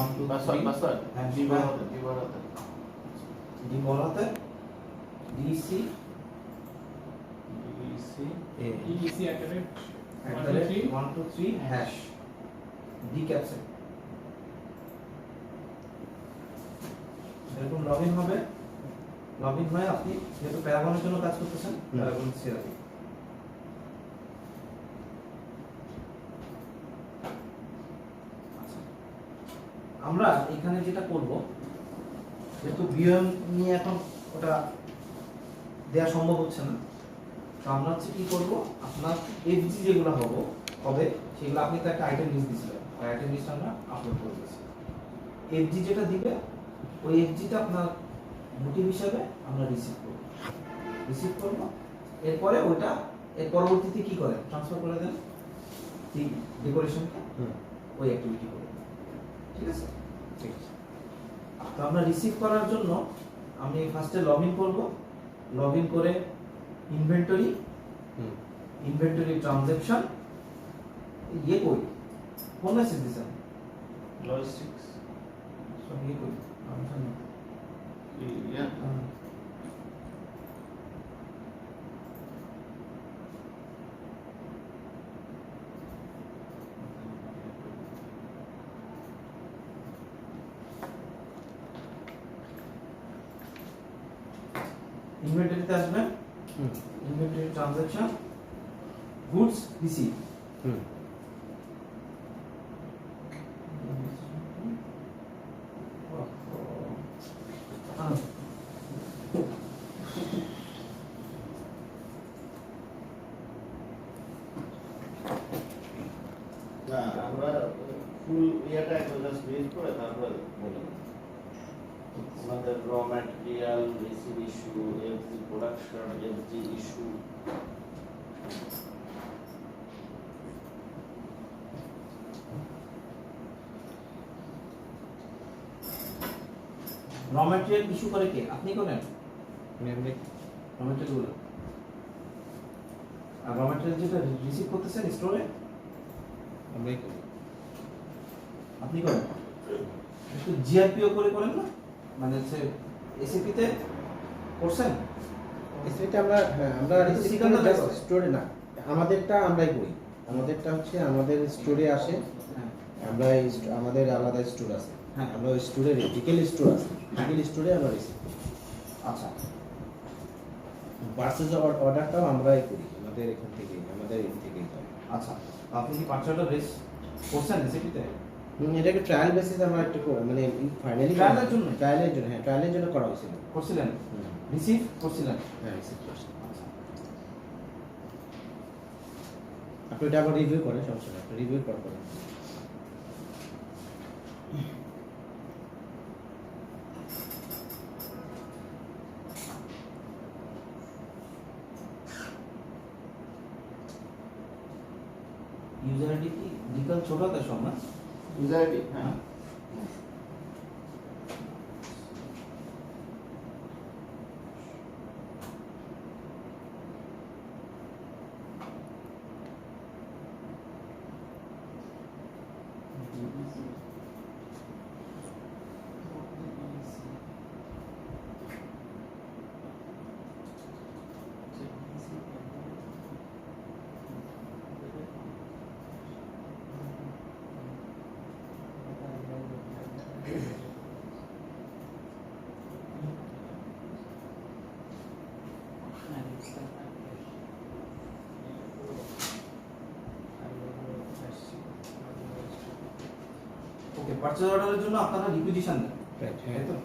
1 2 password 3 password হ্যাঁ D বড় হাতের ডি বড় হাতের ডিসি ডিসি এ EDC @ 1 2 3 হ্যাশ ডি ক্যাপসে এরকম লগইন হবে। লগইন হয়ে আপনি যেহেতু প্যারাগনের জন্য কাজ করতেছেন প্যারাগন সিআরপি আমরা এখানে যেটা করব যেহেতু বিএম নিয়ে এখন ওটা দেওয়া সম্ভব হচ্ছে না, তো আমরা হচ্ছে কি করব, আপনার এফজি যেগুলো হবে সেগুলো আপনি তো একটা আইটেম লিস্ট দিয়েছিলেন, ওই আইটেম লিস্ট আমরা আপলোড করে দিয়েছি। এফজি যেটা দিবে ওই এফজিটা আপনার মোটিভ হিসাবে আমরা রিসিভ করব। এরপরে ওইটা এর পরবর্তীতে কি করে ট্রান্সফার করে দেন ঠিক ডেকোরেশনকে ওই অ্যাক্টিভিটি করে, ঠিক আছে? ঠিক আছে। তো আমরা রিসিভ করার জন্য আমি ফার্স্টে লগইন করব। লগইন করে ইনভেন্টরি ট্রানজ্যাকশন ইয়ে করি, কোন মেসেজ দিছেন লজিস্টিক্স সব ইয়ে করি ইয়া ইনভেন্টরিতে আসবেন, ইনভেন্টরি ট্রানজ্যাকশন গুডস রিসিভ না আমরা ফুল ইয়াটা একটু জাস্ট রিড করে তারপর বললাম আমাদের র material receive issue FG production FG issue র ম্যাটেরিয়াল ইস্যু করে কে, আপনি করেন এমনি র ম্যাটেরিয়াল গুলো? আর র ম্যাটেরিয়াল যেটা রিসিভ করতেছেন স্টোরে আমরাই করি আপনি করেন, একটু জিআরপিও করেন না, মানে হচ্ছে এসএপি তে করছেন? এসএটা আমরা আমরা এটা তো সিকান্দার দেখো। স্টোরে না, আমাদেরটা আমরাই করি। আমাদেরটা হচ্ছে আমাদের স্টোরে আসে, হ্যাঁ আমরা আমাদের আলাদা স্টোর আছে, হ্যাঁ। আমরা ওই স্টোরে রিটেল স্টোর আছে, রিটেল স্টোরে আমরা রিসিভ করি। আচ্ছা পার্সেস অর্ডারটাও আমরাই করি, আমাদের এখান থেকে আমাদের এখান থেকেই হয়। আচ্ছা, আপনি কি পার্সেলটা রেস করছেন এসএপি তে? এটাকে ট্রায়াল বেসিস আমরা একটু মানে ফাইনালি ট্রায়ালের জন্য? ট্রায়ালের জন্য, হ্যাঁ ট্রায়ালের জন্য করা হয়েছিল। করছিলেন, রিসিভ করছিলেন? হ্যাঁ রিসিভ করছি। আচ্ছা আপনি এটা আবার রিভিউ করেন, সমস্যা নেই, আপনি রিভিউ করেন। ইউজার আইডি কি ডিকাল ছোট হাতের সব না? ইউজার আইডি হ্যাঁ ওকে, পারচেজ অর্ডারের জন্য আপনারা রিকুইজিশন দেন, রাইট, তাই হ্যাঁ। তো?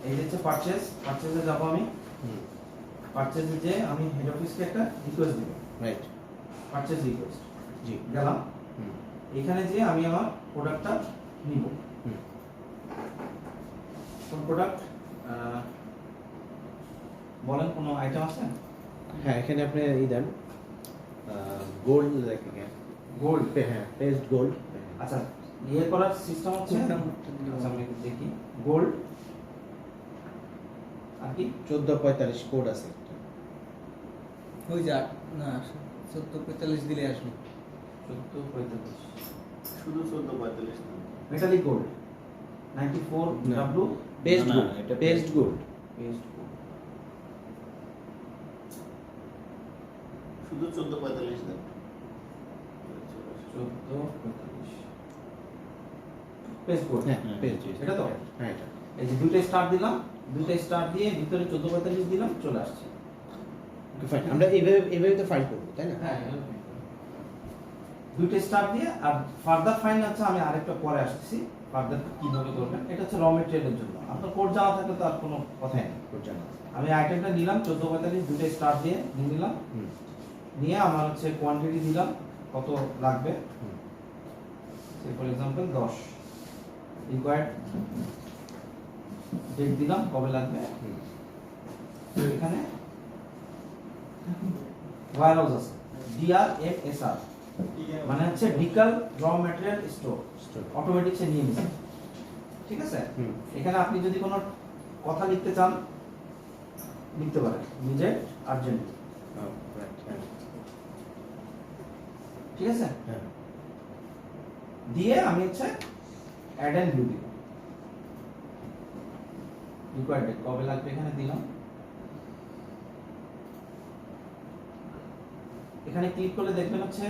এই যে পারচেজে যাব আমি, পারচেজে যে আমি হেড অফিসকে একটা রিকোয়েস্ট দিব, রাইট। Purchase request. জি গেলাম, হুম এখানে যে আমি আমার প্রোডাক্টটা নিব। হুম কোন প্রোডাক্ট বলেন, কোনো আইটেম আছে? হ্যাঁ এখানে আপনি এই দেন গোল্ড দেখেন গোল্ড। হ্যাঁ পেস্ট গোল্ড আচ্ছা, ইয়ে করার সিস্টেম হচ্ছে, আচ্ছা আমি একটু দেখি, গোল্ড আর কি 1445 কোড আছে একটা। ওই যা না 1445 দিলে আসবে। 1445 শুধু 1445 না। মেটালিক গোল্ড 94 না। ডাব্লু পেস্ট না, গোল্ড এটা পেস্ট গোল্ড পেস্ট গোল্ড। শুধু 1445 দেন। 1445 পেস্ট গোল্ড। হ্যাঁ হ্যাঁ, পেস্ট এটা তো? হ্যাঁ এটা এই যে দুইটা স্টার দিলাম, দুইটা স্টার দিয়ে ভিতরে 1445 দিলাম, চলে আসছে। ফাইন আমরা এইভাবে তো ফাইল করব তাই না? হ্যাঁ, দুইটা স্টার দিয়ে। আর ফার্দার ফাইন আছে, আমি আরেকটা পরে আসতেছি ফার্দার কিভাবে করবেন। এটা হচ্ছে র মেটেরিয়ালের জন্য, আপনার কোড জানা থাকলে তো আর কোনো কথাই নেই। কোড জানা আমি আইটেমটা নিলাম 1445, দুইটা স্টার দিয়ে নিয়ে নিলাম, হুম নিয়ে আমার হচ্ছে কোয়ান্টিটি দিলাম কত লাগবে, hmm for example 10, required date দিলাম কবে লাগবে। হুম তো এখানে ওয়্যারহাউস আছে, DRMSR, মানে হচ্ছে Decal raw material store, store automatic সে নিয়ে নিছে। ঠিক আছে, হুম এখানে আপনি যদি কোনো কথা লিখতে চান লিখতে পারেন নিজে আর্জেন্ট। রাইট হ্যাঁ ঠিক আছে, হ্যাঁ দিয়ে আমি হচ্ছে অ্যাড এন্ড ভিউ দিব, রিকোয়ার্ড ডেট কবে লাগবে এখানে দিলাম। এখানে ক্লিক করলে দেখবেন হচ্ছে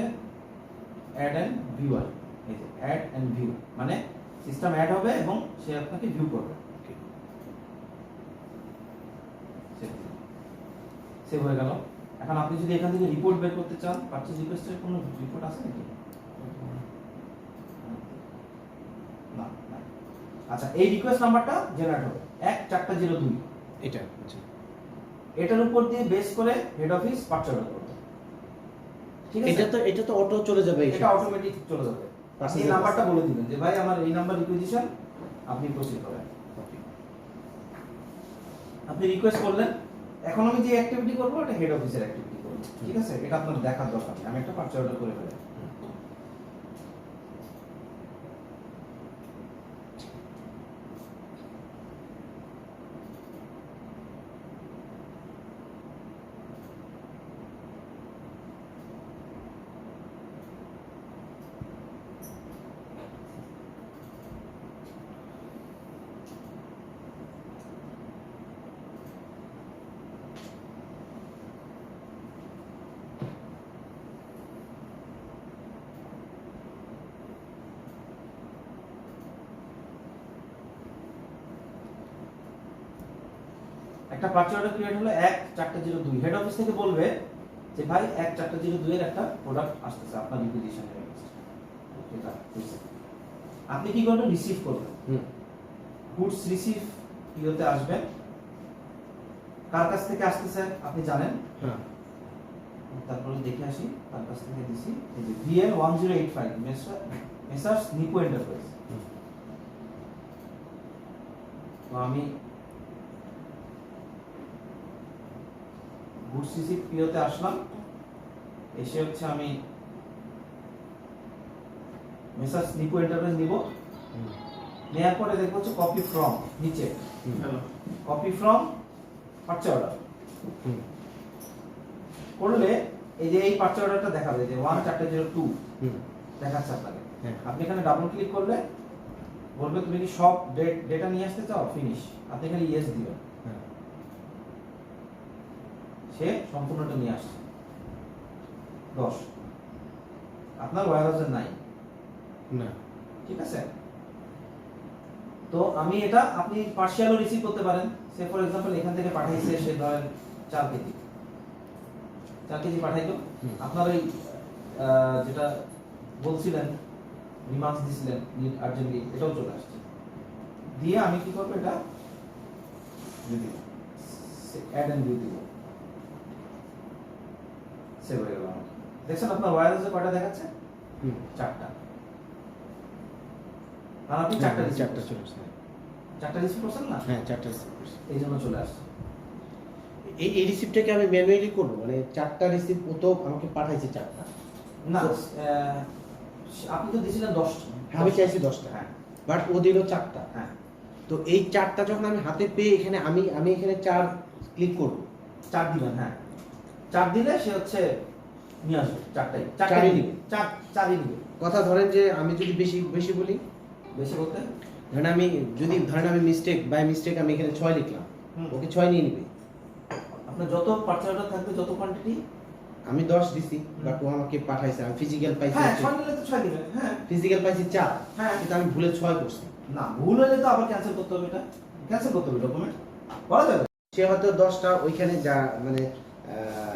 অ্যাড এন্ড ভিউয়ার, এই যে অ্যাড এন্ড ভিউ, মানে সিস্টেম অ্যাড হবে এবং সে আপনাকে ভিউ করবে। ওকে সেভ হয়ে গেল। এখন আপনি যদি এখান থেকে রিপোর্ট বের করতে চান, পারচেজ রিকোয়েস্টের কোনো রিপোর্ট আছে নাকি? না, নাই। আচ্ছা, এই রিকোয়েস্ট নাম্বারটা জেনারেট হবে 1402, এটা আচ্ছা এটার উপর দিয়ে বেস করে হেড অফিস পারচেজ করবে। ঠিক আছে, এটা তো অটো চলে যাবে এটা অটোমেটিক চলে যাবে। আপনি এই নাম্বারটা বলে দিবেন যে ভাই আমার এই নাম্বার রিকুইজিশন, আপনি প্রসিড করেন। ওকে আপনি রিকোয়েস্ট করলেন, এখন আমি যে অ্যাক্টিভিটি করব এটা হেড অফিসের অ্যাক্টিভিটি করব। ঠিক আছে, এটা আপনার দেখার দরকার নেই, আমি একটা পারচেজ অর্ডার করে ফেলি। একটা পারচেজ অর্ডার ক্রিয়েট হলো 1402, হেড অফিস থেকে বলবে যে ভাই 1402 এর একটা প্রোডাক্ট আসতেছে আপনার রিকুইজিশনের এগেইনস্ট। এটা হইছে। আপনি কি করবেন? রিসিভ করবেন। হুম গুডস রিসিভ কিওতে আসবে, কার কাছ থেকে আসতেছে আপনি জানেন। হ্যাঁ তারপরে দেখে আসি কার কাছ থেকে দিছি। এই যে VL 1085 মেসার্স নিপো এন্টারপ্রাইজ। হুম। তো আমি গুডস রিসিভ পিওতে আসলাম, এসে হচ্ছে আমি মেসার্স নিপো এন্টারপ্রাইজ নিব। হুম নেওয়ার পরে দেখবো হচ্ছে কপি ফ্রম, নিচে হুম কপি ফ্রম পারচেজ অর্ডার হুম করলে এই যে এই পারচেজ অর্ডারটা দেখাবে যে 1402 হুম দেখাচ্ছে আপনাকে। হ্যাঁ আপনি এখানে ডাবল ক্লিক করলে বলবে তুমি কি সব ডেটা নিয়ে আসতে চাও, ফিনিশ, আপনি এখানে ইয়েস দিবেন, হ্যাঁ সে সম্পূর্ণটা নিয়ে আসছে 10, আপনার ওয়্যারহাউসে নাই। না ঠিক আছে, তো আমি এটা আপনি পার্শিয়ালও রিসিভ করতে পারেন। সে ফর এক্সাম্পল এখান থেকে পাঠাইছে সে ধরেন 4 কেজি পাঠাইলো, হুম। আপনার ওই যেটা বলছিলেন রিমার্কস দিছিলেন নিড আর্জেন্টলি, এটাও চলে আসছে। দিয়ে আমি কি করব, এটা অ্যাড এন্ড ভিউ দিব, সেভ হয়ে গেল আমার। দেখছেন আপনার ওয়্যারলেসে কয়টা দেখাচ্ছে? হুম। 4টা। আর আপনি 4টা রিসিভ চারটা চলে আসছে। 4টা রিসিভ করছেন না? হ্যাঁ 4টা রিসিভ করছি। এই জন্য চলে আসছে। এই রিসিপ্টটাকে আমি ম্যানুয়ালি করবো, মানে 4টা রিসিপ্ট ও তো আমাকে পাঠাইছে 4টা। না তো- আপনি তো দিয়েছিলেন 10টা। আমি চাইছি 10টা, হ্যাঁ বাট ও দিল 4টা। হ্যাঁ। তো এই 4টা যখন আমি হাতে পেয়ে এখানে আমি এখানে 4 ক্লিক করব। 4 দিবেন, হ্যাঁ 4 দিলে সে হচ্ছে নিয়ে আসবে 4টাই। 4টাই চারই দিবে। 4ই দিবে। কথা ধরেন যে আমি যদি বেশি বেশি বলি, বেশি বলতে ধরেন আমি যদি ধরেন আমি বাই মিস্টেক আমি এখানে 6 লিখলাম, হুম। ওকে 6 নিয়ে নিবে। আপনার যত পার্চেস অর্ডার থাকবে, যত কোয়ান্টিটি, আমি 10 দিছি, বাট ও আমাকে পাঠাইছে, আমি ফিজিক্যাল পাইছি, হ্যাঁ 6 নিলে তো 6 দিবেন। হ্যাঁ ফিজিক্যাল পাইছি 4, হ্যাঁ। কিন্তু আমি ভুলে 6 করছি। না, ভুল হলে তো আবার ক্যান্সেল করতে হবে। এটা ক্যান্সেল করতে হবে, ডকুমেন্ট করা যাবে। সে হয়তো 10টা ওইখানে যা মানে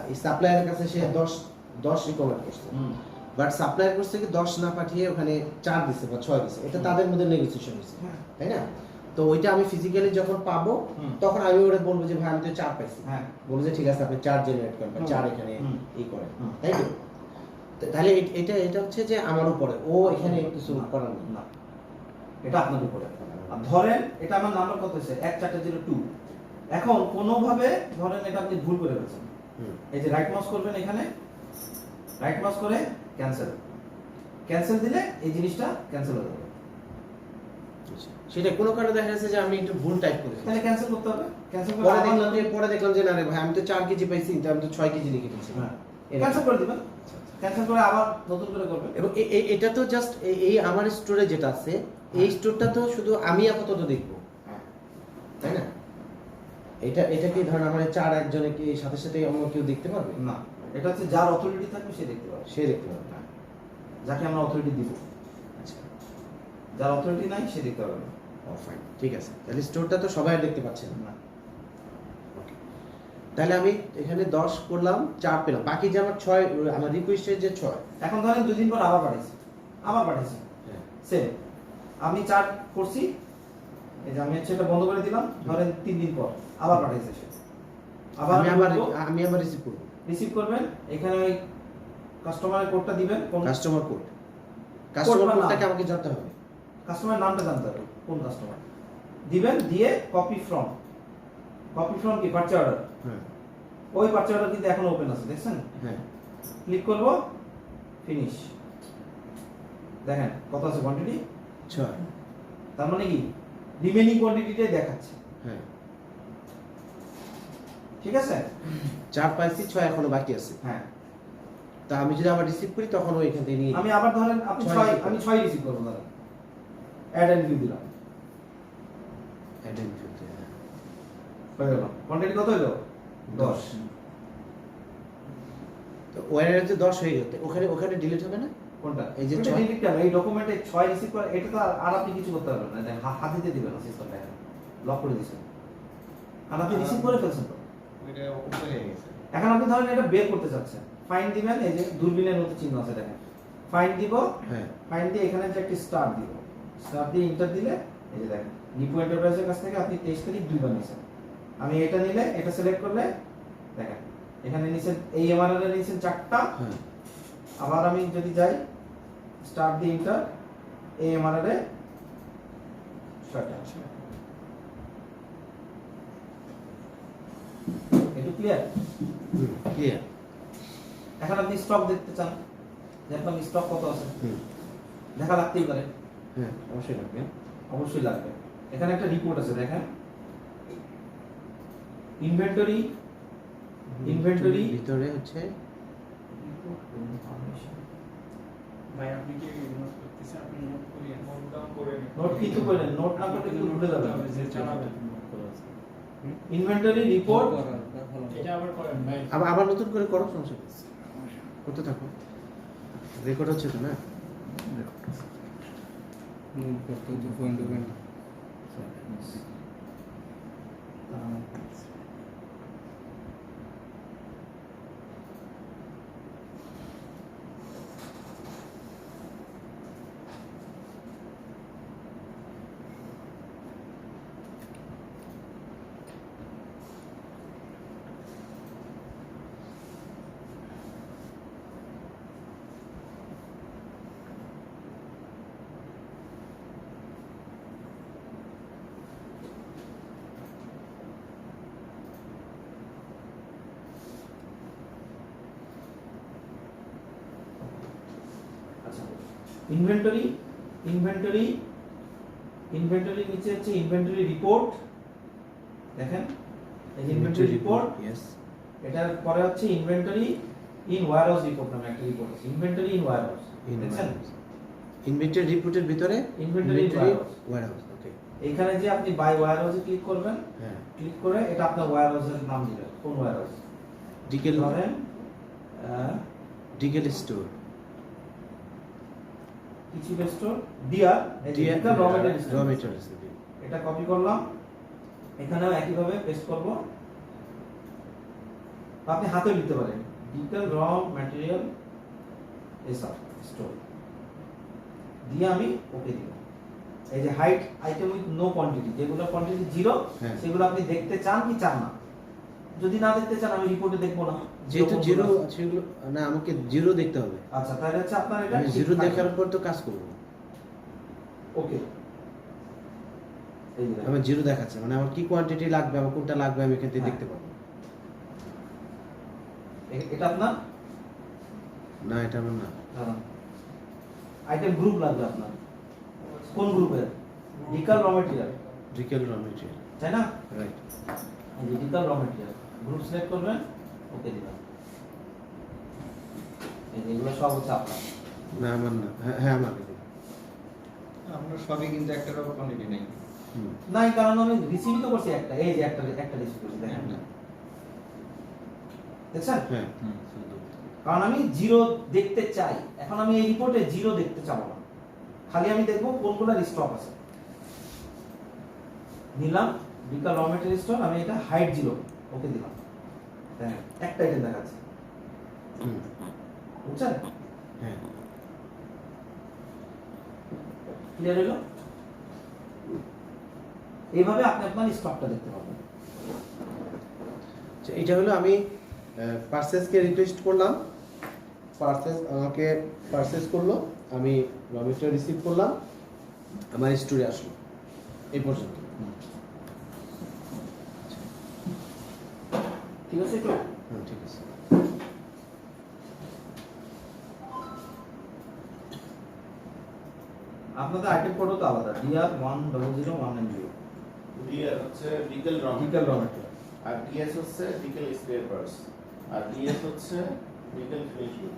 এই সাপ্লায়ারের কাছে সে 10 রিকমেন্ড করছে, বাট সাপ্লায়ার করছে কি 10 না পাঠিয়ে ওখানে 4 দিছে বা 6 দিছে, এটা তাদের মধ্যে নেগোসিয়েশন হয়েছে, হ্যাঁ তাই না? তো ওইটা আমি ফিজিক্যালি যখন পাবো হুম। তখন আমি ওরে বলবো যে ভাই আমি তো 4 পাইছি, হ্যাঁ বলবো যে ঠিক আছে আপনি 4 জেনারেট করেন বা হুম। 4 এখানে হুম। এই করেন, হুম। তাই তো? তাহলে এটা হচ্ছে যে আমার উপরে, ও এখানে কিছু করার নেই। না, এটা আপনার উপরে। আর ধরেন এটা আমার নাম্বার কত হয়েছে? 1402। এখন কোনোভাবে ধরেন এটা আপনি ভুল করে ফেলছেন, হুম। এই যে রাইট মাউস করবেন, এখানে রাইট মাউস করে ক্যান্সেল, ক্যান্সেল দিলে এই জিনিসটা ক্যান্সেল হয়ে যাবে। সেটা কোনো কারণে দেখা যাচ্ছে যে আমি একটু ভুল টাইপ করে ফেলেছি। তাহলে ক্যান্সেল করতে হবে। ক্যান্সেল করে পরে দেখলাম যে না রে ভাই আমি তো 4 কেজি পাইছি, কিন্তু আমি তো 6 কেজি লিখে দিয়েছি। হ্যাঁ ক্যান্সেল করে দিবেন। ক্যান্সেল করে আবার নতুন করে করবেন। এবং এটা তো জাস্ট এই আমার স্টোরে যেটা আছে, এই স্টোরটা তো শুধু আমি আপাতত দেখবো, তাই না? এটা কি ধরেন আমার 4 একজনে কি সাথে সাথে অন্য কেউ দেখতে পারবে? না, এটা হচ্ছে যার অথরিটি থাকবে সে দেখতে পাবে, সে দেখতে পারবে না। যাকে আমরা অথরিটি দিব। আচ্ছা, যার অথরিটি নাই সে দেখতে পারবে না। ফাইন, ঠিক আছে। তাহলে স্টোরটা তো সবাই দেখতে পাচ্ছে না। না। তাহলে আমি এখানে 10 করলাম, 4 পেলাম, বাকি যে আমার 6, আমার রিকোয়েস্টের যে 6। এখন ধরেন 2 দিন পর আবার পাঠিয়েছি, হ্যাঁ। সেম আমি 4 করছি, এই যে আমি হচ্ছে এটা বন্ধ করে দিলাম, ধরেন 3 দিন পর আবার পাঠিয়েছে সে, আবার আমি আবার রিসিভ করব। রিসিভ করবেন, এখানে ওই কাস্টমারের কোডটা দিবেন, কোন কাস্টমার নাম? কোডটাকে আমাকে জানতে হবে। কাস্টমারের নামটা জানতে হবে, কোন কাস্টমার দিবেন, দিয়ে কপি ফ্রম কি পারচেজ অর্ডার, হ্যাঁ ওই পারচেজ অর্ডার কিন্তু এখনো ওপেন আছে, দেখছেন? হ্যাঁ। ক্লিক করব, ফিনিশ। দেখেন কত আছে কোয়ান্টিটি, 6। তার মানে কি রিমেইনিং কোয়ান্টিটিটাই দেখাচ্ছে, হ্যাঁ, ঠিক আছে? 4 পাইছি, 6 এখনো বাকি আছে। হ্যাঁ, তা আমি যদি আবার রিসিভ করি তখন ও এখান থেকে নিয়ে আমি আবার ধরেন আপনি 6 6 receive আমি করবো। 6 রিসিভ করব, ধরেন অ্যাড এন্ড ভিউ দিলাম, হয়ে গেল। কোয়ান্টিটি কত হলো? 10। তো ওয়ারের যে 10 হয়ে গেল, ওখানে ডিলিট হবে না? কোনটা? এই যে এটা 6 ডিলিট কেন? এই ডকুমেন্টে 6 রিসিভ করে, এটা তো আর আপনি কিছু করতে পারবেন না, দেখেন হাতে দিবেন না, সিস্টেমটা লক করে দিয়েছেন, আর আপনি রিসিভ করে ফেলছেন তো। ওইটা উপরে হয়ে গেছে। এখন আপনি ধরেন এটা বের করতে চাচ্ছেন, ফাইন দিবেন, এই যে দূরবীনের মতো চিহ্ন আছে দেখেন, ফাইন দিব, হ্যাঁ। ফাইন দিয়ে এখানে যে একটা স্টার দিব, স্টার দিয়ে এন্টার দিলে এই যে দেখেন নিপু এন্টারপ্রাইজের কাছ থেকে আপনি 23 তারিখ 2 বার নিয়েছেন, আমি এটা নিলে, এটা সিলেক্ট করলে দেখেন এখানে নিচেন এই এমআরআর এর নিচেন 4টা, হ্যাঁ। আবার আমি যদি যাই স্টার দিয়ে এন্টার, এই এমআরআর এ 6টা। একটু ক্লিয়ার? ক্লিয়ার। এখন আপনি স্টক দেখতে চান যে আপনার স্টক কত আছে, হুম। দেখা লাগতেই পারে, হ্যাঁ, অবশ্যই লাগবে। অবশ্যই লাগবে। এখানে একটা রিপোর্ট আছে দেখেন, ইনভেন্টরি ভিতরে হচ্ছে ভাই আপনি কি নোট করতেছেন? আপনি নোট করিয়ে নোট ডাউন করে নিন। নোট কিছু করেন, নোট না করলে কিন্তু ভুলে যাবেন। যে চালাবেন। ইনভেন্টরি রিপোর্ট, এটা আবার করেন ভাই। আবার নতুন করে করো, সমস্যা নেই। করতে থাকো, রেকর্ড হচ্ছে তো না? Point to point. আচ্ছা ইনভেন্টরি ইনভেন্টরি ইনভেন্টরি নিচে হচ্ছে ইনভেন্টরি রিপোর্ট, দেখেন এই যে ইনভেন্টরি রিপোর্ট, ইয়েস। এটার পরে হচ্ছে ইনভেন্টরি ইন ওয়্যারহাউস রিপোর্ট নামে একটা রিপোর্ট আছে, ইনভেন্টরি ইন ওয়্যারহাউস, দেখছেন ইনভেন্টরি রিপোর্টের ভিতরে ইনভেন্টরি ইন ওয়্যারহাউস। ওয়্যারহাউস, ওকে। এখানে যে আপনি বাই ওয়্যারহাউসে ক্লিক করবেন, হ্যাঁ, ক্লিক করে এটা আপনার ওয়্যারহাউসের নাম দিবেন, কোন ওয়্যারহাউস ডিকেল ধরেন ডিকেল স্টোর, কিছু স্টোর ডিয়ার ডিজিটাল র র ম্যাটেরিয়ালস, মেটেরিয়ালস। এটা কপি করলাম, এখানেও একইভাবে পেস্ট করব, আপনি হাতেও লিখতে পারেন ডিজিটাল র ম্যাটেরিয়াল এসব স্টোর দিয়ে আমি ওকে দিব। এই যে hide item with no quantity, যেগুলো কোয়ান্টিটি জিরো হ্যাঁ। সেগুলো আপনি দেখতে চান কি চান না, যদি না দেখতে চান আমি রিপোর্টে দেখবো না, যেহেতু জিরো সেগুলো না, আমাকে জিরো দেখতে হবে। আচ্ছা তাহলে হচ্ছে আপনার এটা আমি জিরো দেখার পর তো কাজ করব। ওকে, এই যে আমার জিরো দেখাচ্ছে, মানে আমার কি কোয়ান্টিটি লাগবে, আমার কোনটা লাগবে আমি এখান থেকে হ্যাঁ। দেখতে পাবো। এটা আপনার না, এটা আমার না। আইটেম গ্রুপ লাগবে আপনার, কোন গ্রুপের? ডিকাল র ম্যাটেরিয়াল, ডিকেল র মেটেরিয়াল, তাই না? রাইট। এই যে DeKalb raw material group select করবেন, ওকে দিবেন। এই যে এগুলো সব হচ্ছে আপনার, না আমার না, হ্যাঁ আমার। আমরা সবই কিন্তু একটা রকম কোয়ান্টিটি নেই। হুম। নাই কারণ আমি রিসিভ তো করছি একটা, এই যে একটা রিসিভ করছি, দেখেন দেখছেন? হ্যাঁ, কারণ আমি জিরো দেখতে চাই, এখন আমি এই রিপোর্টে জিরো দেখতে চাবো না, খালি আমি দেখবো কোনগুলোর স্টক আছে। নিলাম ডিকাল র ম্যাটেরিয়াল স্টক, আমি এটা হাইট জিরো ওকে দিলাম, দেখেন একটা আইটেম দেখাচ্ছে, হুম, বুঝছেন? হ্যাঁ। ক্লিয়ার হলো? এইভাবে আপনি আপনার স্টকটা দেখতে পাবেন। আচ্ছা, এটা হলো আমি পারচেজকে রিকোয়েস্ট করলাম, পারচেজ আমাকে পারচেজ করলো, আমি র মেটেরিয়াল রিসিভ করলাম, আমার স্টোরে আসলো, এই পর্যন্ত। ঠিক আছে তো? হ্যাঁ, ঠিক আছে। আপনাদের আইটেম কোডও তো আলাদা, ডিআর 100190, ডিআর হচ্ছে ডিকেল র ডিকাল র ম্যাটেরিয়াল। আর ডিএস হচ্ছে ডিকেল স্পেয়ার পার্টস, আর ডিএস হচ্ছে ডিকেল ফিনিশিং।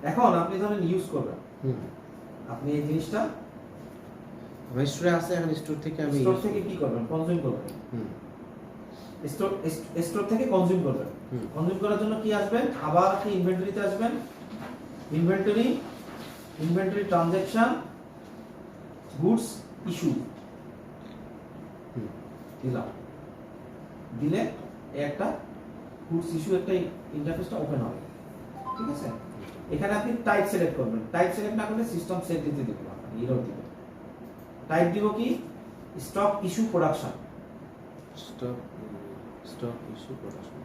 এখন আপনি ধরেন ইউজ করবেন, হুম, আপনি এই জিনিসটা আমার স্টোরে আছে, এখন স্টোর থেকে আমি স্টোর থেকে কি করবেন? কনজিউম করবেন। হুম, স্টোর থেকে কনজিউম করবেন। হুম, কনজিউম করার জন্য কি আসবেন? আবার আপনি ইনভেন্টরিতে আসবেন, ইনভেন্টরি ট্রানজ্যাকশন গুডস ইস্যু হুম, দিলাম, দিলে এই একটা গুডস ইস্যু একটা ইন্টারফেসটা ওপেন হবে, ঠিক আছে? এখানে আপনি টাইপ সিলেক্ট করবেন, টাইপ সিলেক্ট না করলে সিস্টেম সেট দিতে দিবে না, এরর দিবে। টাইপ দিব কি? Stock issue production, stock issue production.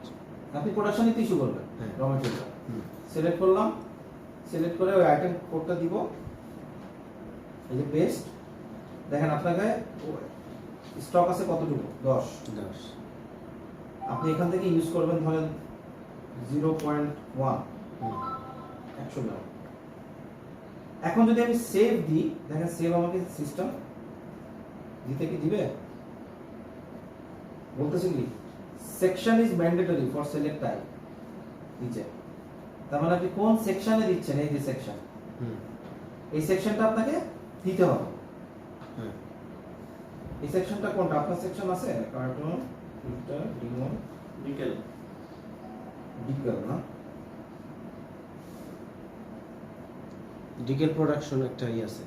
আপনি প্রোডাকশনই ইস্যু করবেন হ্যাঁ। Raw material. হুম, সিলেক্ট করলাম, সিলেক্ট করে ওই আইটেম কোডটা দিব, এই যে পেস্ট, দেখেন আপনাকে স্টক আছে কতটুকু? 10। 10। আপনি এখান থেকে ইউজ করবেন ধরেন 0.1, হুম, 100 গ্রাম। এখন যদি আমি সেভ দিই, দেখেন সেভ আমাকে সিস্টেম দিতে কি দিবে? বলতেছে কি section is mandatory for select type, নিচে। তার মানে আপনি কোন সেকশনে দিচ্ছেন, এই যে সেকশন, হুম, এই সেকশনটা আপনাকে দিতে হবে। হ্যাঁ। এই সেকশনটা কোনটা? আপনার সেকশন আছে কার্টুন, ফিল্টার, ডিমন, ডিকেল ডিকাল না? ডিকেল প্রোডাকশন একটা আছে।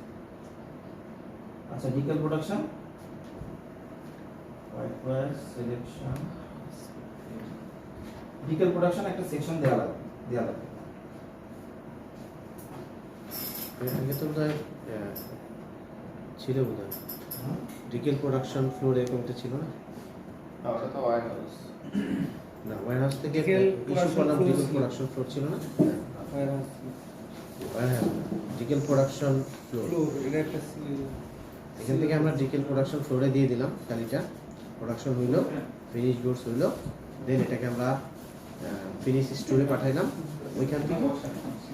আচ্ছা DeKalb production, selection, DeKalb production একটা সেকশন দেওয়া লাগবে, আগে তো বোধহয় ছিল, বোধহয় ডিকেল প্রোডাকশন ফ্লোর এরকম একটা ছিল না? ওটা তো ওয়ার হাউস। না, ওয়্যারহাউস থেকে Detail ইস্যু production করলাম, floor ডিকেল ছিল। প্রোডাকশন ফ্লোর ছিল না? Warehouse Decal production floor. Floor এটা একটা এখান থেকে আমরা ডিকেল প্রোডাকশন ফ্লোরে দিয়ে দিলাম, খালিটা প্রোডাকশন হইলো, ফিনিশ গুডস হইলো, দেন এটাকে আমরা ফিনিশ স্টোরে পাঠাইলাম, ওইখান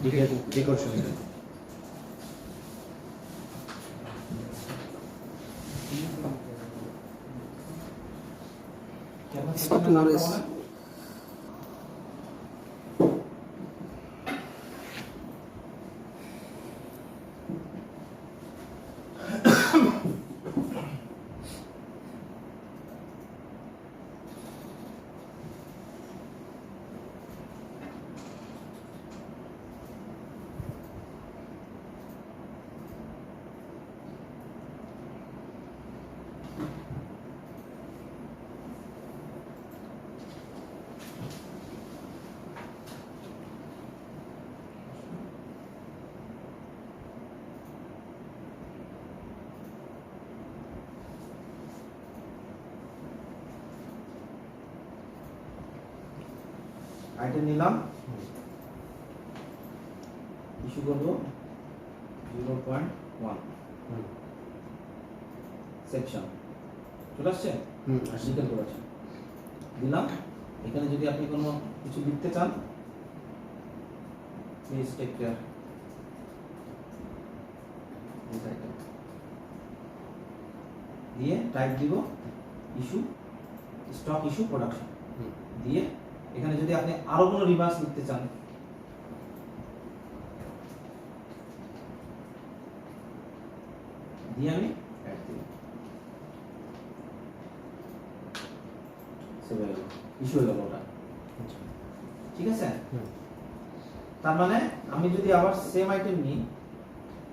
থেকে ডেকোরেশন আইটেম নিলাম, ইস্যু করবো 0.1 সেকশন চলে আসছে, আর্টিকেল করেছে দিলাম। এখানে যদি আপনি কোনো কিছু লিখতে চান প্লিজ টেক কেয়ার, দিয়ে টাইপ দিব ইস্যু, স্টক ইস্যু প্রোডাকশন দিয়ে এখানে যদি আপনি আরো কোনো রিমার্কস লিখতে চান দিয়ে আমি অ্যাড দিই, সেভ হয়ে গেল, ইস্যু হয়ে গেল ওটা। ঠিক আছে, তার মানে আমি যদি আবার সেম আইটেম নিই,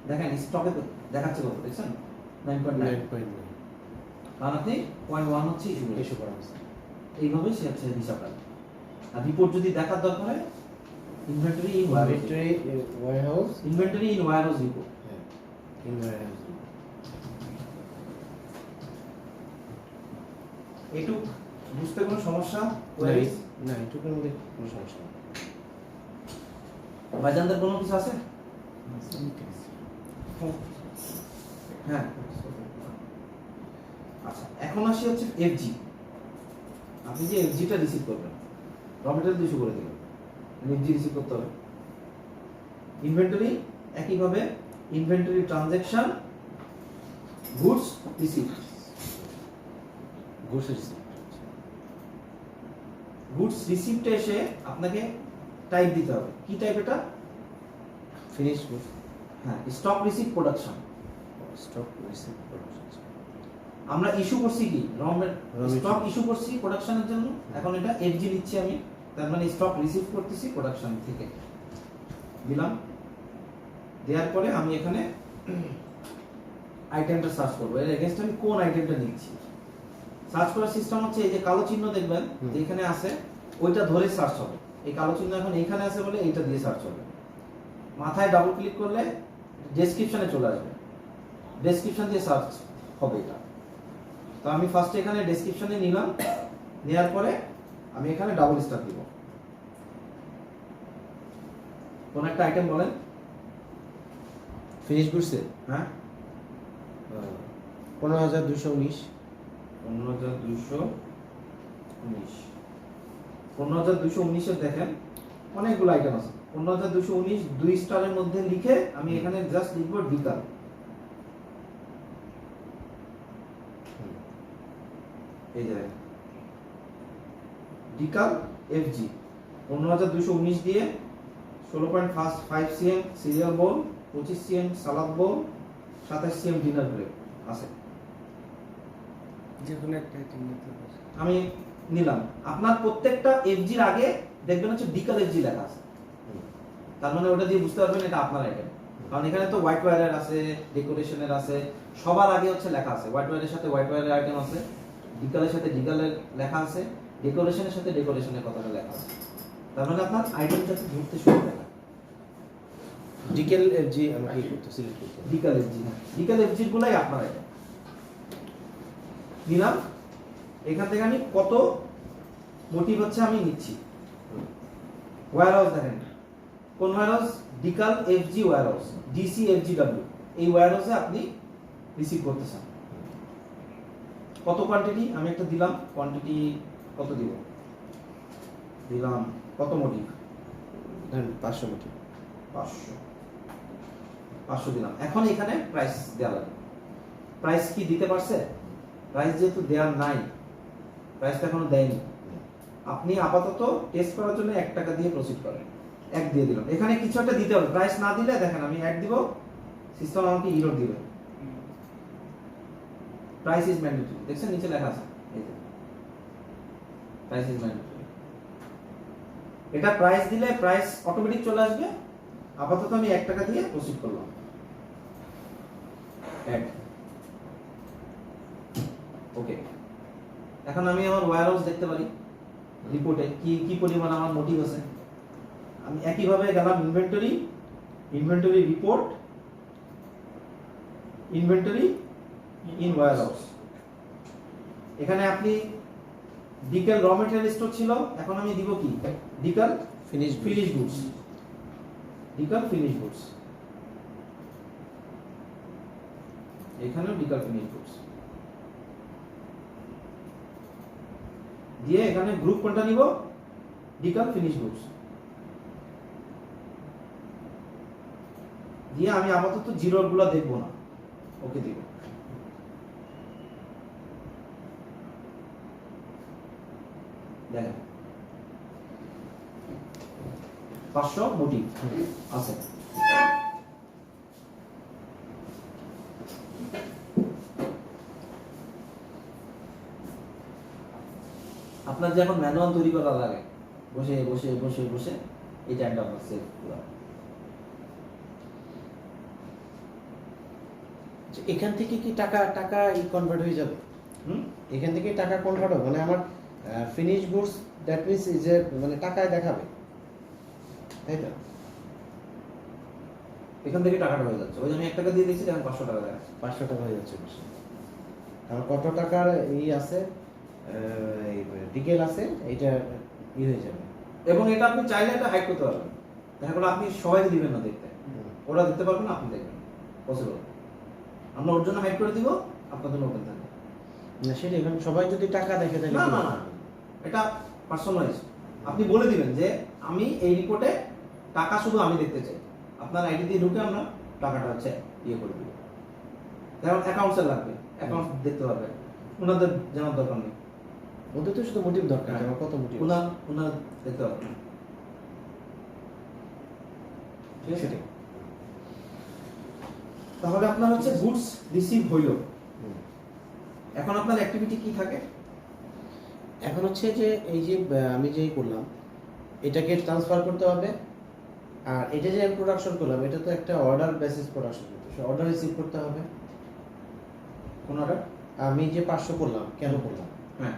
দেখেন স্টকে দেখাচ্ছে কত, দেখছেন 9.9, কারণ আপনি 0.1 হচ্ছে ইস্যু করা হচ্ছে। এইভাবে সে হচ্ছে হিসাব রাখবে। আর রিপোর্ট যদি দেখার দরকার হয় inventory in warehouse inventory in warehouse report, এটুক বুঝতে কোনো সমস্যা না এটুকুর মধ্যে কোনো সমস্যা নেই। বাজানদের কোনো কিছু আছে? হ্যাঁ, আচ্ছা এখন আসি হচ্ছে এফজি। আপনি যে এফজিটা রিসিভ করবেন, র মেটেরিয়াল ইস্যু করে দিবেন, এফজি রিসিভ করতে হবে। ইনভেন্টরি একইভাবে inventory transaction, goods receive, goods রিসিপ্টে এসে আপনাকে টাইপ দিতে হবে, কি টাইপ এটা? ফিনিশ গুডস, হ্যাঁ, stock receipt production. Stock receive production. আমরা ইস্যু করছি কি Raw স্টক ইস্যু করছি প্রোডাকশনের জন্য, এখন এটা এফজি নিচ্ছি আমি, তার মানে স্টক রিসিভ করতেছি প্রোডাকশন থেকে, দিলাম। দেওয়ার পরে আমি এখানে আইটেমটা সার্চ করবো, এর এগেইনস্ট আমি কোন আইটেমটা নিচ্ছি। সার্চ করার সিস্টেম হচ্ছে এই যে কালো চিহ্ন দেখবেন যে এখানে আছে, ওইটা ধরে সার্চ হবে। এই কালো চিহ্ন এখন এইখানে আছে বলে এইটা দিয়ে সার্চ হবে। মাথায় ডাবল ক্লিক করলে ডেসক্রিপশনে চলে আসবে, ডেসক্রিপশন দিয়ে সার্চ হবে এটা। তো আমি ফার্স্টে এখানে ডেসক্রিপশনে নিলাম, নেওয়ার পরে আমি এখানে ডাবল স্টার দিব। কোন একটা আইটেম বলেন। ফিনিশ গুডসে হ্যাঁ, 15,219, 15,219, 15,219 এর দেখেন অনেকগুলো আইটেম আছে। 15,219 2 স্টারের মধ্যে লিখে আমি এখানে জাস্ট লিখবো ডিকাল। এই যে ডিকাল এফজি 15,219 দিয়ে 16.5 সিএম সিরিয়াল বোল, 25 সিএম সালাদ বোল, 27 সিএম ডিনার ব্রেক আছে। যে কোনো একটা আইটেম নিতে হবে। আমি নিলাম। আপনার প্রত্যেকটা এফজির আগে দেখবেন হচ্ছে ডিকাল এফজি লেখা আছে, তার মানে ওটা দিয়ে বুঝতে পারবেন এটা আপনার আইটেম। কারণ এখানে তো হোয়াইট ওয়্যারের আছে, ডেকোরেশনের আছে, সবার আগে হচ্ছে লেখা আছে। হোয়াইট ওয়্যারের সাথে হোয়াইট ওয়্যারের আইটেম আছে, ডিকালের সাথে ডিকালের লেখা আছে, ডেকোরেশনের সাথে ডেকোরেশনের কথাটা লেখা আছে। তার মানে আপনার আইটেমটাকে ধরতে সুবিধা হয়। ডিকেল এফজি আমাকে কি করতে সিলেক্ট করতে হবে। ডিকাল এফজি, ডিকাল এফজি গুলাই আপনার আইটেম। নিলাম, এখান থেকে আমি কত মোটিভ হচ্ছে আমি নিচ্ছি। ওয়্যারহাউস দেখেন, কোন warehouse? Decal FG warehouse, DC FGW, এই ওয়্যারহাউসে আপনি রিসিভ করতে চান। কত কোয়ান্টিটি? আমি একটা দিলাম, কোয়ান্টিটি কত দিব? দিলাম কত মোটিভ? ধরেন 500 মোটিভ। 500 দিলাম। এখন এখানে প্রাইস দেওয়া লাগে। প্রাইস কি দিতে পারছে? প্রাইস যেহেতু দেওয়া নাই, প্রাইস তো এখনো দেয়নি, আপনি আপাতত টেস্ট করার জন্য 1 টাকা দিয়ে প্রসিড করেন। 1 দিয়ে দিলাম। এখানে কিছু একটা দিতে হবে। প্রাইস না দিলে দেখেন আমি 1 দিব, সিস্টেম আমাকে এরর দিবে। প্রাইস ইজ ম্যান্ডেটরি, দেখছেন নিচে লেখা আছে, এই যে প্রাইস ইজ ম্যান্ডেটরি। এটা প্রাইস দিলে প্রাইস অটোমেটিক চলে আসবে। আপাতত আমি 1 টাকা দিয়ে প্রসিড করলাম। ওকে, এখন আমি আমার ওয়্যারহাউস দেখতে পারি রিপোর্টে কি কি পরিমাণ আমার মোটিভ আছে। আমি একইভাবে গেলাম inventory, inventory report, inventory in warehouse. এখানে আপনি ডিকেল র মেটেরিয়াল স্টোর ছিল, এখন আমি দিব কি ডিকেল ফিনিশ গুডস, ডিকেল ফিনিশ গুডস, এখানেও ডিকেল ফিনিশ গুডস দিয়ে এখানে গ্রুপ কোনটা নিব, ডিকেল ফিনিশ গুডস দিয়ে আমি আপাতত জিরোর গুলো দেখবো না, ওকে দিব। দেখেন 500 মোটিভ আছে। আপনার যে এখন ম্যানুয়াল তৈরি করা লাগে, বসে বসে বসে বসে এই টাইমটা আপনার সেভ করা। এখান থেকে কি টাকা টাকা কনভার্ট হয়ে যাবে? এখান থেকে টাকা কনভার্ট হবে, মানে আমার ফিনিশ গুডস দ্যাট মিন্স যে মানে টাকায় দেখাবে, তাই তো? এখান থেকে টাকাটা হয়ে যাচ্ছে। ওই যে আমি 1 টাকা দিয়ে দিয়েছি, এখন 500 টাকা দেখাচ্ছে। 500 টাকা হয়ে যাচ্ছে মাসে। আমার কত টাকার এই আছে, ডিকেল আছে, এটা হয়ে যাবে। এবং এটা আপনি চাইলে এটা হাইড করতে পারবেন। দেখা গেলো আপনি সবাইকে দিবেন না দেখতে, ওরা দেখতে পারবেন না, আপনি দেখবেন, পসিবল। আমরা ওর জন্য হাইড করে দিব, আপনার জন্য ওপেন থাকবে। না সেটা এখন সবাই যদি টাকা দেখে তাহলে না না না, এটা পার্সোনালাইজ। আপনি বলে দিবেন যে আমি এই রিপোর্টে টাকা শুধু আমি দেখতে চাই, আপনার আইডি দিয়ে ঢুকে আমরা টাকাটা হচ্ছে ইয়ে করে দিব। যেমন অ্যাকাউন্টসের লাগবে, অ্যাকাউন্ট দেখতে পারবে, ওনাদের জানার দরকার নেই, ওদের তো শুধু মোটিভ দরকার, হ্যাঁ। আমার কত মোটিভ ওনার দেখতে পারবে। ঠিক আছে? সেটাই। তাহলে আপনার হচ্ছে গুডস রিসিভ হইল। এখন আপনার অ্যাক্টিভিটি কি থাকে? এখন হচ্ছে যে এই যে আমি যেই করলাম এটাকে ট্রান্সফার করতে হবে, আর এটা যে আমি প্রোডাকশন করলাম এটা তো একটা অর্ডার বেসিস প্রোডাকশন করতে, সে অর্ডার রিসিভ করতে হবে। কোন অর্ডার? আমি যে 500 করলাম কেন করলাম, হ্যাঁ,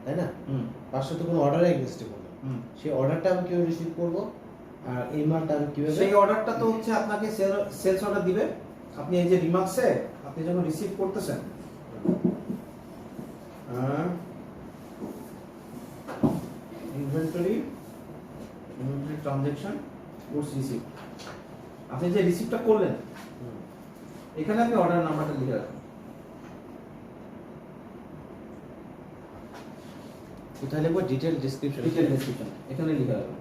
তাই না? হুম 500 তো কোনো অর্ডারে এক্সিস্ট করলাম, হুম। সেই অর্ডারটা আমি কিভাবে রিসিভ করব, আর এই মালটা আমি কিভাবে সেই অর্ডারটা তো হচ্ছে আপনাকে সেলস অর্ডার দিবে। আপনি এই যে রিমার্কসে আপনি যখন রিসিভ করতেছেন, ইনভেন্টরি ট্রানজাকশন গুডস রিসিভ, আপনি যে রিসিভটা করলেন এখানে আপনি অর্ডার নাম্বারটা লিখে রাখুন। কোথায় লিখবো? Detail description. ডিটেইল ডেসক্রিপশন এখানে লিখে রাখুন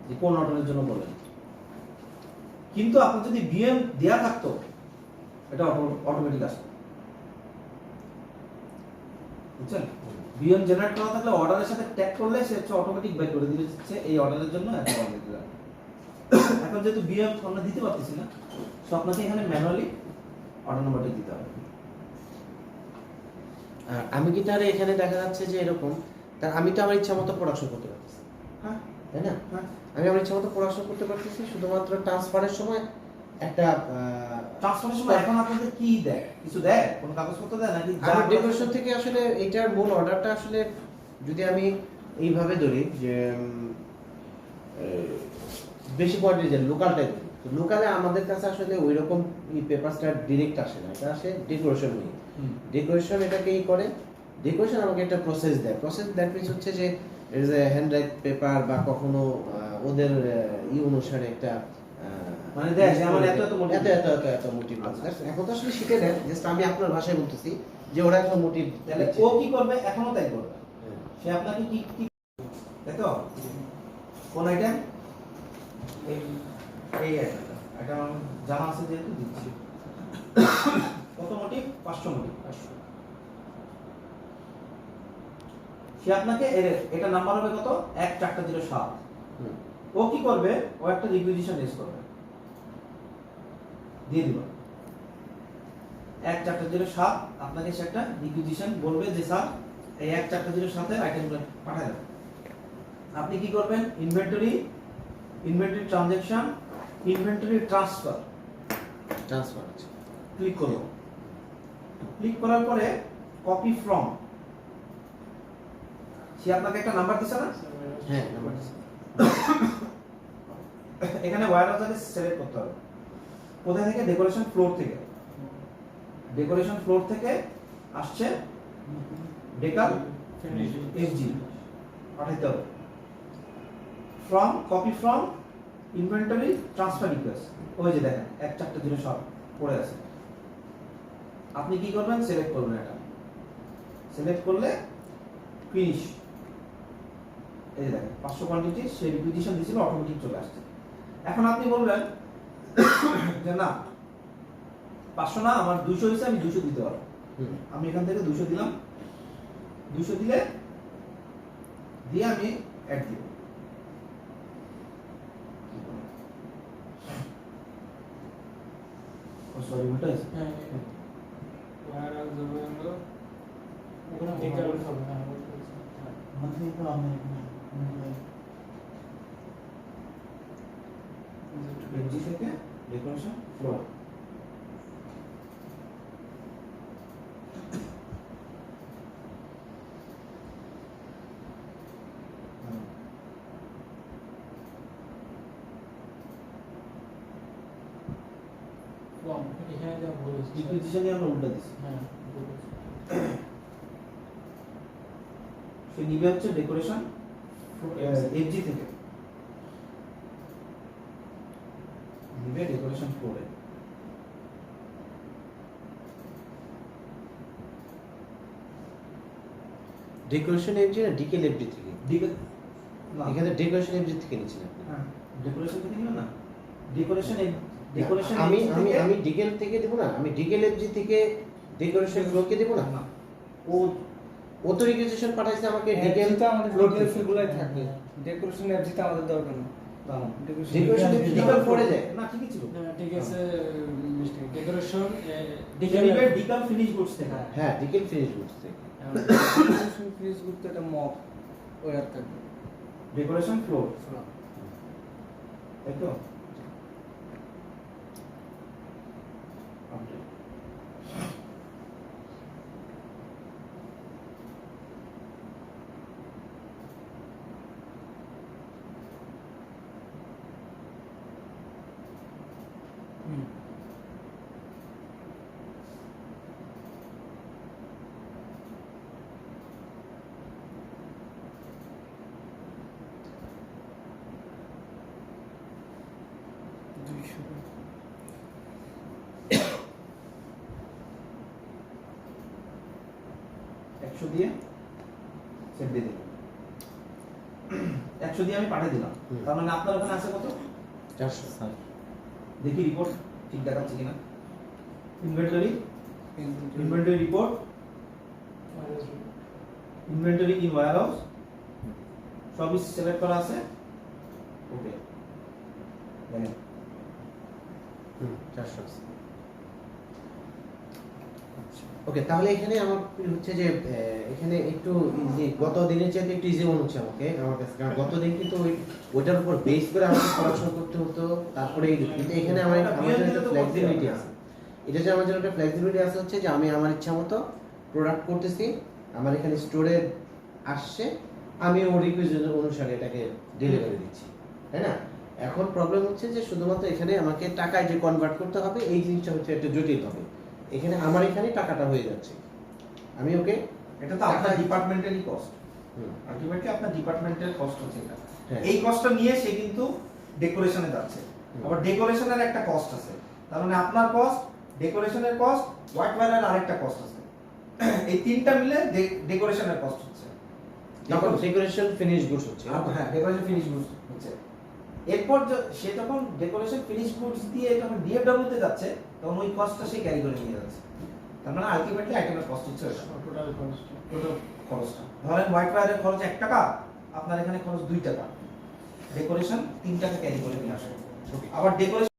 যে কোন অর্ডারের জন্য বলেন। কিন্তু আপনার যদি বিএম দেয়া থাকতো এটা অটোমেটিক আসতো, বুঝছেন? বিএম জেনারেট করা থাকলে অর্ডারের সাথে ট্যাগ করলে সে হচ্ছে অটোমেটিক বের করে দিচ্ছে এই অর্ডারের জন্য এত অর্ডার দিতে হবে। এখন যেহেতু বিএম আমরা দিতে পারতেছি না, তো আপনাকে এখানে ম্যানুয়ালি অর্ডার নাম্বারটা দিতে হবে। আর আমি কি তাহলে এখানে দেখা যাচ্ছে যে এরকম, তার আমি তো আমার ইচ্ছা মতো প্রোডাকশন করতে পারতেছি, হ্যাঁ তাই না? হ্যাঁ, আমি আমার ইচ্ছা মতো প্রোডাকশন করতে পারতেছি, শুধুমাত্র ট্রান্সফারের সময় একটা ট্রান্সফারের সময় এখন আপনাদের কি দেয়? কিছু দেয়? কোনো কাগজপত্র দেয় নাকি? আমার ডেকোরেশন থেকে আসলে এইটার মূল অর্ডারটা আসলে যদি আমি এইভাবে ধরি যে বেশি কোয়ান্টিটি যে লোকালটাই ধরি, তো লোকালে আমাদের কাছে আসলে ওই রকম পেপারসটা ডিরেক্ট আসে না, এটা আসে ডেকোরেশন নিয়ে। ডেকোরেশন এটাকে ই করে, ডেকোরেশন আমাকে একটা প্রসেস দেয়। প্রসেস দ্যাট মিনস হচ্ছে যে এর যে হ্যান্ড রাইট পেপার বা কখনো ওদের ই অনুসারে একটা মানে দেয় যে আমার এত এত মোটিভ, এত মোটিভ আছে। এখন তো আসলে শিখে দেয়, জাস্ট আমি আপনার ভাষায় বলতেছি যে ওরা এত মোটিভ। তাহলে ও কি করবে? এখনো তাই করবে। সে আপনাকে কি কি তাই তো? কোন আইটেম? এই এটা আমার জানা আছে যেহেতু দিচ্ছি। কত মোটিভ? 500 মোটিভ। সে আপনাকে এটা নাম্বার হবে কত? 1407। হুম। ও কি করবে? ও একটা রিকুইজিশন রেজ করবে, দিয়ে দিল 1407। আপনাকে সে একটা রিকুইজিশন বলবে যে স্যার এই 1407 এর আইটেমগুলো পাঠিয়ে দেন। আপনি কি করবেন? Inventory transaction, inventory transfer transfer আছে। ক্লিক করব। ক্লিক করার পরে কপি ফ্রম, সে আপনাকে একটা নাম্বার দিছে না? হ্যাঁ, নাম্বার এখানে ওয়্যারহাউসটাকে সিলেক্ট করতে হবে। কোথায় থেকে? ডেকোরেশন ফ্লোর থেকে। ডেকোরেশন ফ্লোর থেকে আসছে ডেকাল এফজি পাঠাইতে হবে। From, copy from inventory transfer request, ওই যে দেখেন 1407 পড়ে আছে। আপনি কি করবেন? সিলেক্ট করবেন, এটা সিলেক্ট করলে ফিনিশ। এই যে দেখেন 500 কোয়ান্টিটি সে রিকুইজিশন দিছিল, অটোমেটিক চলে আসছে। এখন আপনি বলবেন যে না 500 না, আমার 200 হয়েছে, আমি 200 দিতে পারবো। হুম। আমি এখান থেকে 200 দিলাম। 200 দিলে দিয়ে আমি অ্যাড দিব। ও সরি, উল্টা হয়েছে। হ্যাঁ ওয়ার আর যাবে হলো ওখানে টিকার হবে। হ্যাঁ মানে তো আমি এফজি থেকে ডেকোরেশন ফ্লোর। কম এখানে যা বলেছি রিকুইজিশনে আমরা উল্টা দিছি। হ্যাঁ সে নিবে হচ্ছে ডেকোরেশন এফজি থেকে, নিবে ডেকোরেশন ফ্লোরে। ডেকোরেশন এফজি না ডিকেল এফজি থেকে? এখানে ডেকোরেশন এফজি থেকে নিচ্ছেন আপনি? হ্যাঁ, ডেকোরেশন থেকে নিবে না, ডেকোরেশন ডেকোরেশন আমি ডিকেল থেকে দেব না, আমি ডিকেল এফজি থেকে ডেকোরেশন ফ্লোকে দেব না। না, ও ও তো রিকুইজিশন পাঠাইছে আমাকে ডিকেল এফজিতে আমাদের ফ্লোর ডিকেল থেকে। ফিলগুলাই থাকবে, ডেকোরেশন এফজিতে আমাদের দরকার না। ডেকোরেশন এফজি ডিকেল পড়ে যায়। না, ঠিকই ছিল। ঠিক আছে মিস্টেক ডেকোরেশন নিবে ডিকাল ফিনিশ গুডস থেকে। হ্যাঁ, ডিকেল ফিনিশ গুডস থেকে। ডেকোরেশন ফিজ করতে এটা মপ ওয়ার থাকবে। ডেকোরেশন ফ্লোর, তাই তো? আপডেট। একশো দিয়ে সেট দিয়ে দিলাম। 100 দিয়ে আমি পাঠিয়ে দিলাম। হুম। তার মানে আপনার ওখানে আছে কত? 400। দেখি রিপোর্ট ঠিক দেখাচ্ছে কিনা। Inventory report, inventory in warehouse সবই সিলেক্ট করা আছে। ওকে, দেখেন 400। ওকে, তাহলে এখানে আমার হচ্ছে যে এখানে একটু ইজি, গত দিনের চাইতে একটু ইজি মনে হচ্ছে আমার কাছে, কারণ গত দিন কিন্তু ওইটার উপর বেস করে আমাকে পড়াশোনা করতে হতো। তারপরে কিন্তু এখানে আমার জন্য একটা ফ্লেক্সিবিলিটি আছে। এটা যে আমার জন্য একটা ফ্লেক্সিবিলিটি আছে হচ্ছে যে আমি আমার ইচ্ছা মতো প্রোডাক্ট করতেছি, আমার এখানে স্টোরে আসছে, আমি ওর রিকোয়েস্ট অনুসারে এটাকে ডেলিভারি দিচ্ছি, তাই না? এখন প্রবলেম হচ্ছে যে শুধুমাত্র এখানে আমাকে টাকায় যে কনভার্ট করতে হবে, এই জিনিসটা হচ্ছে একটা জটিল হবে। এখানে আমার এখানে টাকাটা হয়ে যাচ্ছে, আমি ওকে এটা তো আপনার ডিপার্টমেন্টেরই কস্ট। হুম, আলটিমেটলি আপনার ডিপার্টমেন্টের কস্ট হচ্ছে এটা। হ্যাঁ। এই কস্টটা নিয়ে সে কিন্তু ডেকোরেশনে যাচ্ছে। হুম। আবার ডেকোরেশনের একটা কস্ট আছে, তার মানে আপনার কস্ট, ডেকোরেশনের কস্ট, হোয়াইট ওয়্যারের আরেকটা কস্ট আছে। এই তিনটা মিলে ডেকোরেশনের কস্ট হচ্ছে। যখন ডেকোরেশন ফিনিশ গুডস হচ্ছে, হ্যাঁ, ডেকোরেশন ফিনিশ হচ্ছে। এরপর সে যখন ডেকোরেশন ফিনিশ গুডস দিয়ে যখন ডিএফডব্লিউ তে যাচ্ছে তখন ওই কস্টটা সে ক্যারি করে নিয়ে যাচ্ছে। তার মানে আলটিমেটলি আইটেমের কস্ট হচ্ছে ওটা, টোটাল খরচটা। টোটাল খরচটা। ধরেন হোয়াইট ওয়্যারের খরচ 1 টাকা, আপনার এখানে খরচ 2 টাকা, ডেকোরেশন 3 টাকা ক্যারি করে নিয়ে আসবে। আবার ডেকোরেশন